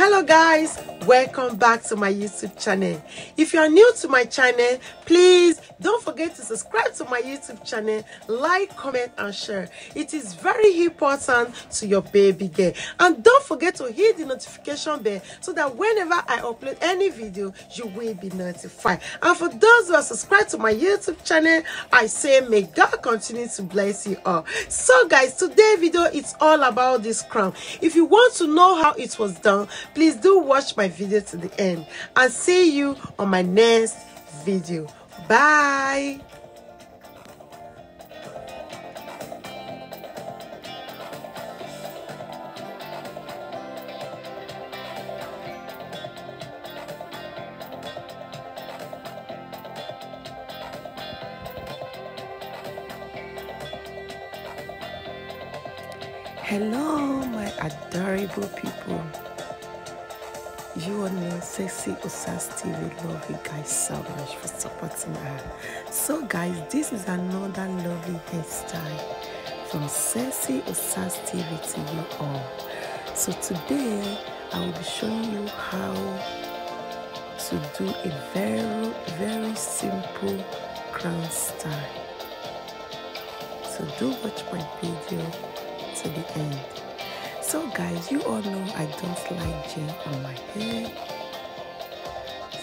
Hello guys, welcome back to my YouTube channel. If you are new to my channel, please don't forget to subscribe to my YouTube channel, like, comment and share. It is very important to your baby girl. And don't forget to hit the notification bell so that whenever I upload any video, you will be notified. And for those who are subscribed to my YouTube channel, I say may God continue to bless you all. So guys, today's video is all about this crown. If you want to know how it was done, please do watch my video to the end, and see you on my next video. Bye. Hello my adorable people. You all know Sexyosas TV. Love you guys so much for supporting her. So guys, this is another lovely hairstyle from Sexyosas TV to you all. So today I will be showing you how to do a very simple crown style. So do watch my video to the end. So guys, you all know I don't like gel on my hair.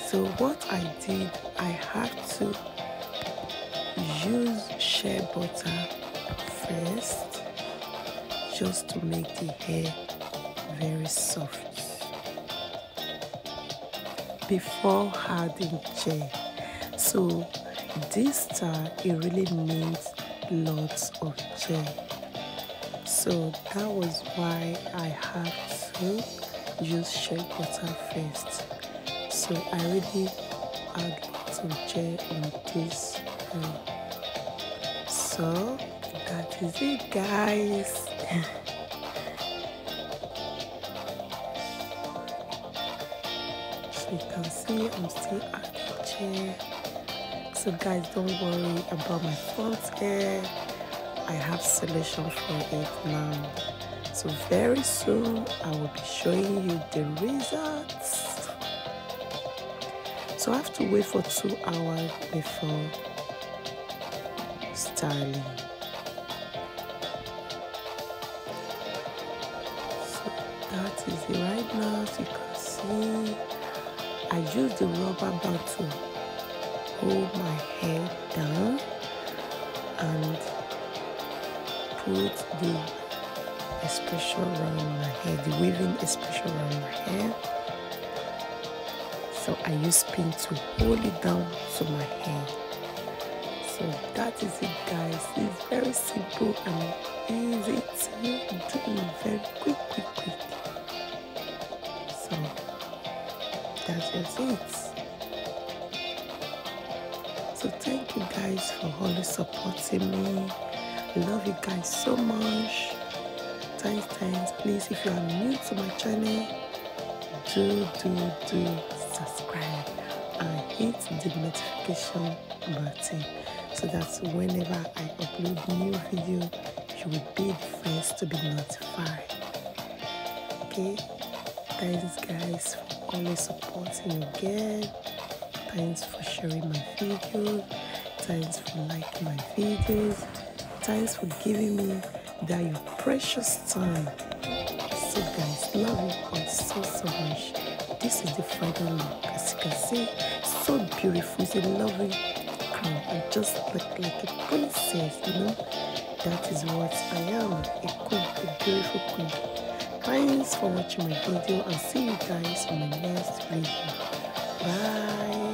So what I did, I had to use shea butter first just to make the hair very soft before adding gel. So this style, it really needs lots of gel. So that was why I had to use shea butter first. So I really add lots of gel on this hair. So that is it guys. So you can see I'm still adding gel. So guys, don't worry about my front hair. I have solution for it now. So very soon I will be showing you the results. So I have to wait for 2 hours before styling. So that is it right now. So you can see I use the rubber band to hold my hair down and put the expression around my hair, the weaving expression around my hair. So I use pin to hold it down to my hair. So that is it guys. It's very simple and easy to do, very quick. So that is it. So thank you guys for always supporting me. Love you guys so much. Thanks. Please, if you are new to my channel, do subscribe and hit the notification button so that whenever I upload new video, you will be the first to be notified. Okay, thanks guys for always supporting again. Thanks for sharing my videos. Thanks for liking my videos. Thanks for giving me that your precious time. So guys, love you all so much. This is the final look. As you can see, so beautiful. It's a lovely crown. I just look like a princess, you know. That is what I am, a queen, a beautiful queen. Thanks for watching my video and see you guys on my next video. Bye.